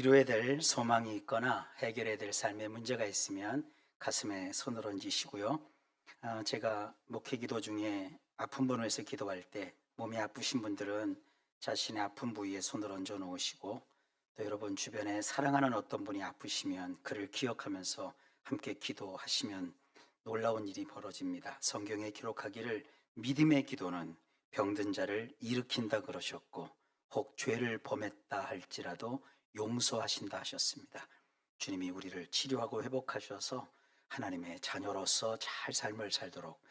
이루어야 될 소망이 있거나 해결해야 될 삶의 문제가 있으면 가슴에 손을 얹으시고요. 제가 목회 기도 중에 아픈 분을 위해서 기도할 때 몸이 아프신 분들은 자신의 아픈 부위에 손을 얹어 놓으시고, 또 여러분 주변에 사랑하는 어떤 분이 아프시면 그를 기억하면서 함께 기도하시면 놀라운 일이 벌어집니다. 성경에 기록하기를 믿음의 기도는 병든 자를 일으킨다 그러셨고, 혹 죄를 범했다 할지라도 용서하신다 하셨습니다. 주님이 우리를 치료하고 회복하셔서 하나님의 자녀로서 잘 삶을 살도록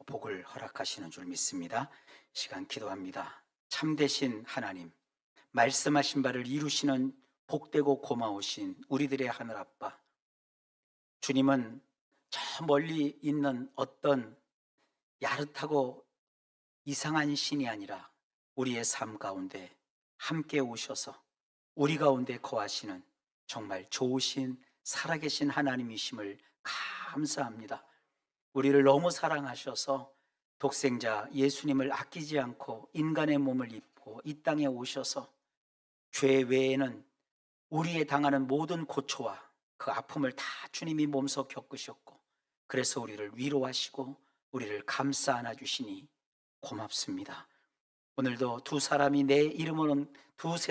복을 허락하시는 줄 믿습니다. 시간 기도합니다. 참되신 하나님, 말씀하신 바를 이루시는 복되고 고마우신 우리들의 하늘 아빠, 주님은 저 멀리 있는 어떤 야릇하고 이상한 신이 아니라 우리의 삶 가운데 함께 오셔서 우리 가운데 거하시는 정말 좋으신 살아계신 하나님이심을 감사합니다. 우리를 너무 사랑하셔서 독생자 예수님을 아끼지 않고 인간의 몸을 입고 이 땅에 오셔서 죄 외에는 우리에 당하는 모든 고초와 그 아픔을 다 주님이 몸소 겪으셨고, 그래서 우리를 위로하시고 우리를 감싸 안아주시니 고맙습니다. 오늘도 두세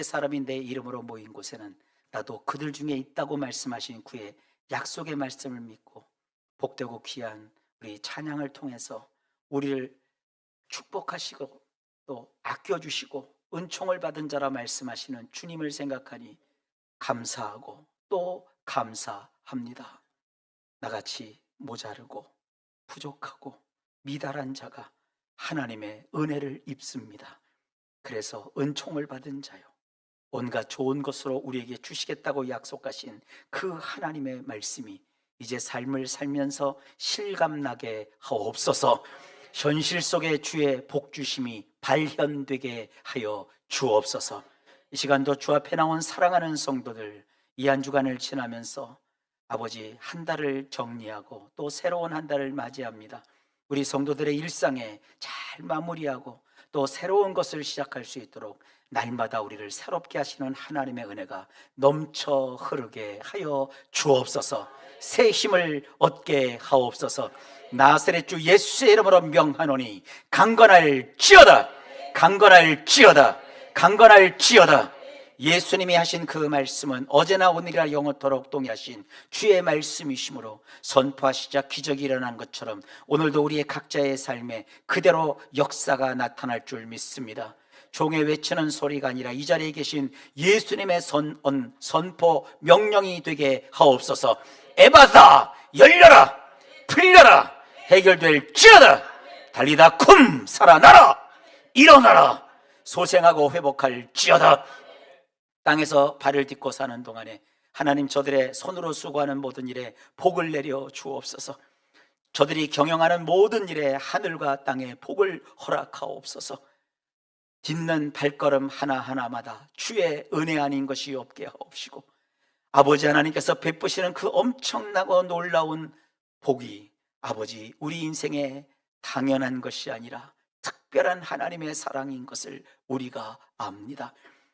사람이 내 이름으로 모인 곳에는 나도 그들 중에 있다고 말씀하신 그의 약속의 말씀을 믿고 복되고 귀한 우리 찬양을 통해서 우리를 축복하시고 또 아껴주시고 은총을 받은 자라 말씀하시는 주님을 생각하니 감사하고 또 감사합니다. 나같이 모자르고 부족하고 미달한 자가 하나님의 은혜를 입습니다. 그래서 은총을 받은 자요, 온갖 좋은 것으로 우리에게 주시겠다고 약속하신 그 하나님의 말씀이 이제 삶을 살면서 실감나게 하옵소서. 현실 속에 주의 복주심이 발현되게 하여 주옵소서. 이 시간도 주 앞에 나온 사랑하는 성도들, 이 한 주간을 지나면서 아버지 한 달을 정리하고 또 새로운 한 달을 맞이합니다. 우리 성도들의 일상에 잘 마무리하고 또 새로운 것을 시작할 수 있도록 날마다 우리를 새롭게 하시는 하나님의 은혜가 넘쳐 흐르게 하여 주옵소서. 새 힘을 얻게 하옵소서. 나사렛 주 예수의 이름으로 명하노니 강건할지어다, 강건할지어다, 강건할지어다. 예수님이 하신 그 말씀은 어제나 오늘이나 영원토록 동의하신 주의 말씀이시므로 선포하시자 기적이 일어난 것처럼 오늘도 우리의 각자의 삶에 그대로 역사가 나타날 줄 믿습니다. 종의 외치는 소리가 아니라 이 자리에 계신 예수님의 선포 명령이 되게 하옵소서. 에바사, 열려라, 풀려라, 해결될지어다. 달리다 쿰, 살아나라, 일어나라, 소생하고 회복할지어다. 땅에서 발을 딛고 사는 동안에 하나님, 저들의 손으로 수고하는 모든 일에 복을 내려 주옵소서. 저들이 경영하는 모든 일에 하늘과 땅에 복을 허락하옵소서. 딛는 발걸음 하나하나마다 주의 은혜 아닌 것이 없게 하옵시고, 아버지 하나님께서 베푸시는 그 엄청나고 놀라운 복이 아버지 우리 인생에 당연한 것이 아니라 특별한 하나님의 사랑인 것을 우리가 압니다.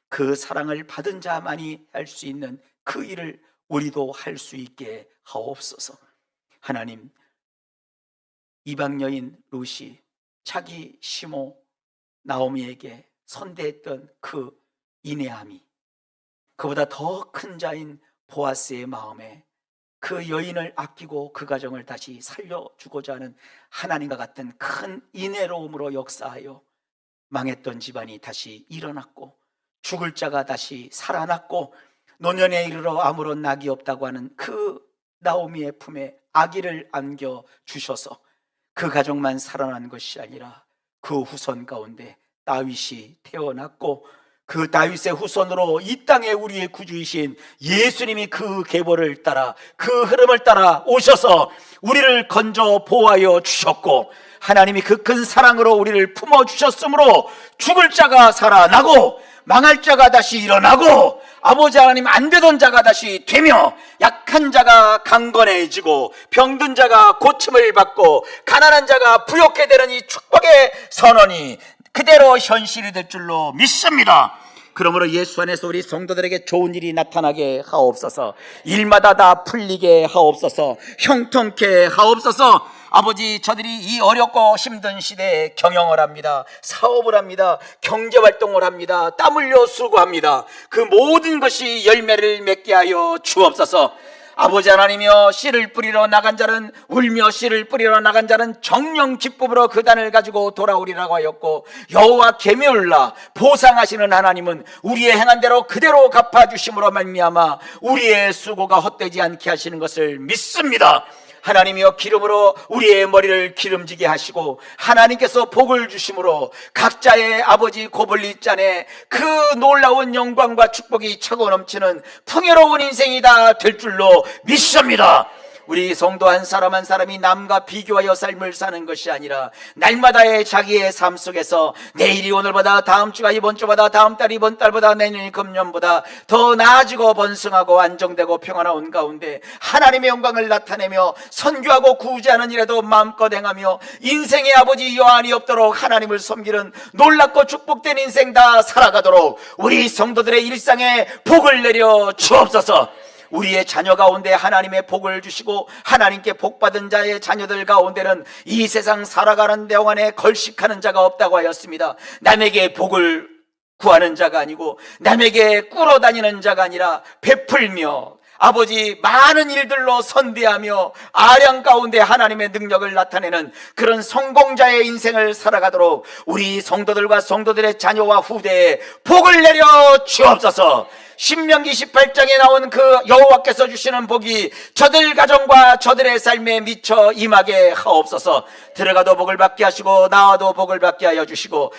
그 사랑을 받은 자만이 할 수 있는 그 일을 우리도 할 수 있게 하옵소서. 하나님, 이방 여인 루시, 자기 시모 나오미에게 선대했던 그 인내함이 그보다 더 큰 자인 보아스의 마음에 그 여인을 아끼고 그 가정을 다시 살려주고자 하는 하나님과 같은 큰 인애로움으로 역사하여 망했던 집안이 다시 일어났고, 죽을 자가 다시 살아났고, 노년에 이르러 아무런 낙이 없다고 하는 그 나오미의 품에 아기를 안겨주셔서 그 가정만 살아난 것이 아니라 그 후손 가운데 다윗이 태어났고, 그 다윗의 후손으로 이 땅에 우리의 구주이신 예수님이 그 계보를 따라 그 흐름을 따라 오셔서 우리를 건져 보호하여 주셨고, 하나님이 그 큰 사랑으로 우리를 품어주셨으므로 죽을 자가 살아나고 망할 자가 다시 일어나고 아버지 하나님 안 되던 자가 다시 되며 약한 자가 강건해지고 병든 자가 고침을 받고 가난한 자가 부욕해 되는 이 축복의 선언이 그대로 현실이 될 줄로 믿습니다. 그러므로 예수 안에서 우리 성도들에게 좋은 일이 나타나게 하옵소서. 일마다 다 풀리게 하옵소서. 형통케 하옵소서. 아버지, 저들이 이 어렵고 힘든 시대에 경영을 합니다. 사업을 합니다. 경제활동을 합니다. 땀 흘려 수고합니다. 그 모든 것이 열매를 맺게 하여 주옵소서. 아버지 하나님이여, 씨를 뿌리러 나간 자는 울며 씨를 뿌리러 나간 자는 정령 기쁨으로 그 단을 가지고 돌아오리라고 하였고, 여호와 계명을라 보상하시는 하나님은 우리의 행한 대로 그대로 갚아주심으로 말미암아 우리의 수고가 헛되지 않게 하시는 것을 믿습니다. 하나님이여, 기름으로 우리의 머리를 기름지게 하시고 하나님께서 복을 주심으로 각자의 아버지 고블릿잔에 그 놀라운 영광과 축복이 차고 넘치는 풍요로운 인생이 다 될 줄로 믿습니다. 우리 성도 한 사람 한 사람이 남과 비교하여 삶을 사는 것이 아니라 날마다의 자기의 삶 속에서 내일이 오늘보다, 다음 주가 이번 주보다, 다음 달 이번 달보다, 내년이 금년보다 더 나아지고 번성하고 안정되고 평안한 가운데 하나님의 영광을 나타내며 선교하고 구제하는 일에도 마음껏 행하며 인생의 아버지 여한이 없도록 하나님을 섬기는 놀랍고 축복된 인생 다 살아가도록 우리 성도들의 일상에 복을 내려 주옵소서. 우리의 자녀 가운데 하나님의 복을 주시고 하나님께 복받은 자의 자녀들 가운데는 이 세상 살아가는 동안에 걸식하는 자가 없다고 하였습니다. 남에게 복을 구하는 자가 아니고 남에게 꿇어다니는 자가 아니라 베풀며 아버지 많은 일들로 선대하며 아량 가운데 하나님의 능력을 나타내는 그런 성공자의 인생을 살아가도록 우리 성도들과 성도들의 자녀와 후대에 복을 내려 주옵소서. 신명기 18장에 나온 그 여호와께서 주시는 복이 저들 가정과 저들의 삶에 미쳐 임하게 하옵소서. 들어가도 복을 받게 하시고 나와도 복을 받게 하여 주시고,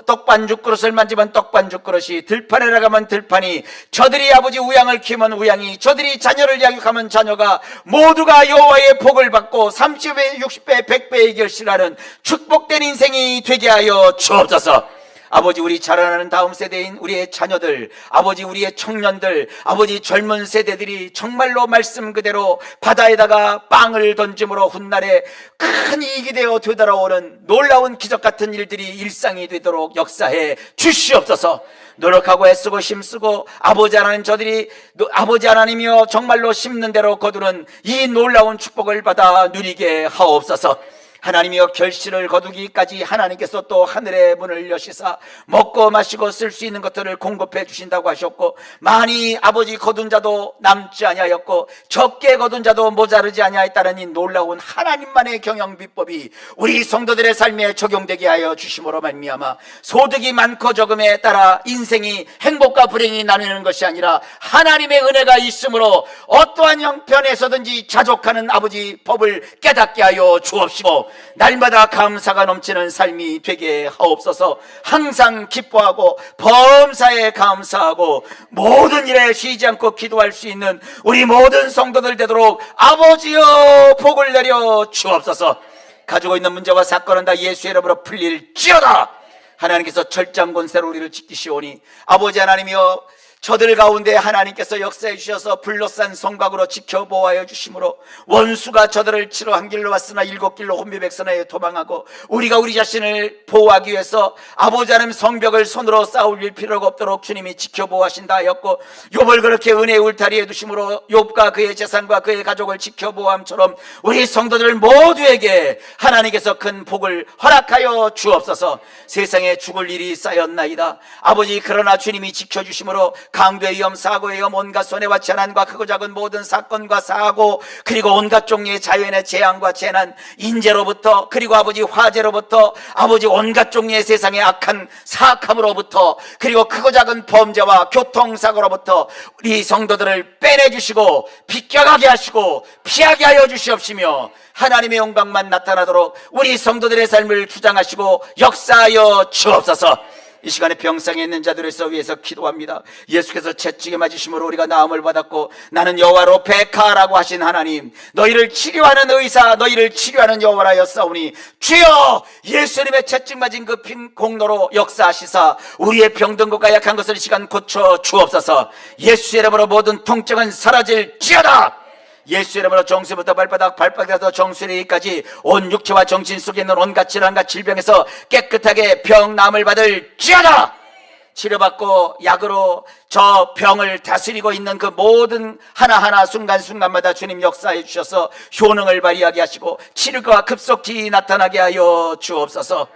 떡반죽 그릇을 만지면 떡반죽 그릇이, 들판에 나가면 들판이, 저들이 아버지 우양을 키우면 우양이, 저들이 자녀를 양육하면 자녀가 모두가 여호와의 복을 받고 30배, 60배, 100배의 결실하는 축복된 인생이 되게 하여 주옵소서. 아버지, 우리 자라나는 다음 세대인 우리의 자녀들, 아버지 우리의 청년들, 아버지 젊은 세대들이 정말로 말씀 그대로 바다에다가 빵을 던짐으로 훗날에 큰 이익이 되어 되돌아오는 놀라운 기적 같은 일들이 일상이 되도록 역사해 주시옵소서. 노력하고 애쓰고 힘쓰고 아버지 하나님, 저들이 아버지 하나님이여 정말로 심는 대로 거두는 이 놀라운 축복을 받아 누리게 하옵소서. 하나님이여, 결실을 거두기까지 하나님께서 또 하늘의 문을 여시사 먹고 마시고 쓸 수 있는 것들을 공급해 주신다고 하셨고, 많이 아버지 거둔 자도 남지 아니하였고 적게 거둔 자도 모자르지 아니하였다는 이 놀라운 하나님만의 경영 비법이 우리 성도들의 삶에 적용되게 하여 주심으로 말미암아 소득이 많고 적음에 따라 인생이 행복과 불행이 나뉘는 것이 아니라 하나님의 은혜가 있으므로 어떠한 형편에서든지 자족하는 아버지 법을 깨닫게 하여 주옵시고, 날마다 감사가 넘치는 삶이 되게 하옵소서. 항상 기뻐하고 범사에 감사하고 모든 일에 쉬지 않고 기도할 수 있는 우리 모든 성도들 되도록 아버지여 복을 내려 주옵소서. 가지고 있는 문제와 사건은 다 예수의 이름으로 풀릴지어다. 하나님께서 철장 권세로 우리를 지키시오니 아버지 하나님이여, 저들 가운데 하나님께서 역사해 주셔서 불로싼 성곽으로 지켜보아여 주심으로 원수가 저들을 치러 한 길로 왔으나 일곱 길로 혼비백산하여 도망하고, 우리가 우리 자신을 보호하기 위해서 아버지 하나님 성벽을 손으로 쌓을 필요가 없도록 주님이 지켜보호하신다 하였고, 욥을 그렇게 은혜의 울타리에 두심으로 욥과 그의 재산과 그의 가족을 지켜보호함처럼 우리 성도들 모두에게 하나님께서 큰 복을 허락하여 주옵소서. 세상에 죽을 일이 쌓였나이다 아버지, 그러나 주님이 지켜주심으로 강도의 위험, 사고의 위험, 온갖 손해와 재난과 크고 작은 모든 사건과 사고, 그리고 온갖 종류의 자연의 재앙과 재난, 인재로부터, 그리고 아버지 화재로부터, 아버지 온갖 종류의 세상의 악한 사악함으로부터, 그리고 크고 작은 범죄와 교통사고로부터 우리 성도들을 빼내주시고 비껴가게 하시고 피하게 하여 주시옵시며, 하나님의 영광만 나타나도록 우리 성도들의 삶을 주장하시고 역사하여 주옵소서. 이 시간에 병상에 있는 자들을 위해서 기도합니다. 예수께서 채찍에 맞으심으로 우리가 나음을 받았고, 나는 여호와로 백하라고 하신 하나님, 너희를 치료하는 의사, 너희를 치료하는 여호와라였사오니 주여, 예수님의 채찍 맞은 그 핀 공로로 역사하시사 우리의 병든 것과 약한 것을 이 시간 고쳐 주옵소서. 예수의 이름으로 모든 통증은 사라질지어다. 예수의 이름으로 정수부터 발바닥에서 정수리까지 온 육체와 정신 속에 있는 온갖 질환과 질병에서 깨끗하게 병남을 받을지어다. 치료받고 약으로 저 병을 다스리고 있는 그 모든 하나하나 순간순간마다 주님 역사해 주셔서 효능을 발휘하게 하시고 치료가 급속히 나타나게 하여 주옵소서.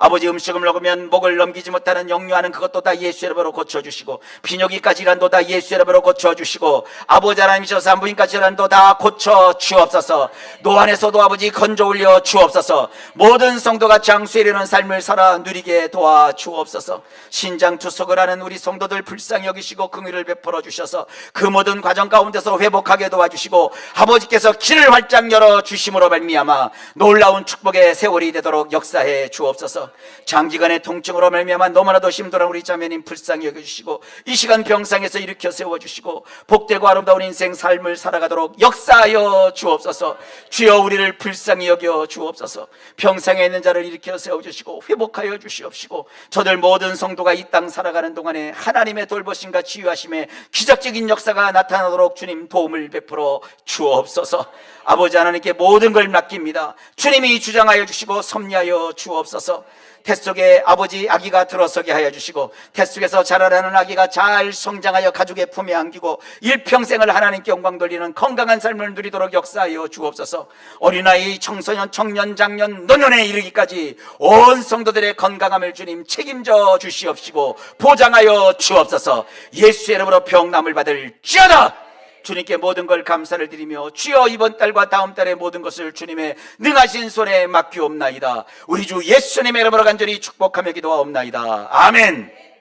아버지, 음식을 먹으면 목을 넘기지 못하는 역류하는 그것도 다 예수의 이름으로 고쳐주시고, 비뇨기과 질환도 다 예수의 이름으로 고쳐주시고, 아버지 하나님이셔서 산부인과 질환도 다 고쳐 주옵소서. 노안에서도 아버지 건져 올려 주옵소서. 모든 성도가 장수에 이르는 삶을 살아 누리게 도와 주옵소서. 신장 투석을 하는 우리 성도들 불쌍히 여기시고 긍휼을 베풀어 주셔서 그 모든 과정 가운데서 회복하게 도와주시고, 아버지께서 길을 활짝 열어 주심으로 말미암아 놀라운 축복의 세월이 되도록 역사해 주옵소서. 장기간의 통증으로 말미암아 너무나도 힘들어 우리 자매님 불쌍히 여겨주시고, 이 시간 병상에서 일으켜 세워주시고 복되고 아름다운 인생 삶을 살아가도록 역사하여 주옵소서. 주여, 우리를 불쌍히 여겨 주옵소서. 병상에 있는 자를 일으켜 세워주시고 회복하여 주시옵시고, 저들 모든 성도가 이 땅 살아가는 동안에 하나님의 돌보심과 치유하심의 기적적인 역사가 나타나도록 주님 도움을 베풀어 주옵소서. 아버지 하나님께 모든 걸 맡깁니다. 주님이 주장하여 주시고 섭리하여 주옵소서. 태 속에 아버지 아기가 들어서게 하여 주시고, 태 속에서 자라나는 아기가 잘 성장하여 가족의 품에 안기고 일평생을 하나님께 영광 돌리는 건강한 삶을 누리도록 역사하여 주옵소서. 어린아이, 청소년, 청년, 장년, 노년에 이르기까지 온 성도들의 건강함을 주님 책임져 주시옵시고 보장하여 주옵소서. 예수의 이름으로 병남을 받을지어다. 주님께 모든 걸 감사를 드리며, 주여 이번 달과 다음 달의 모든 것을 주님의 능하신 손에 맡기옵나이다. 우리 주 예수님의 이름으로 간절히 축복하며 기도하옵나이다. 아멘.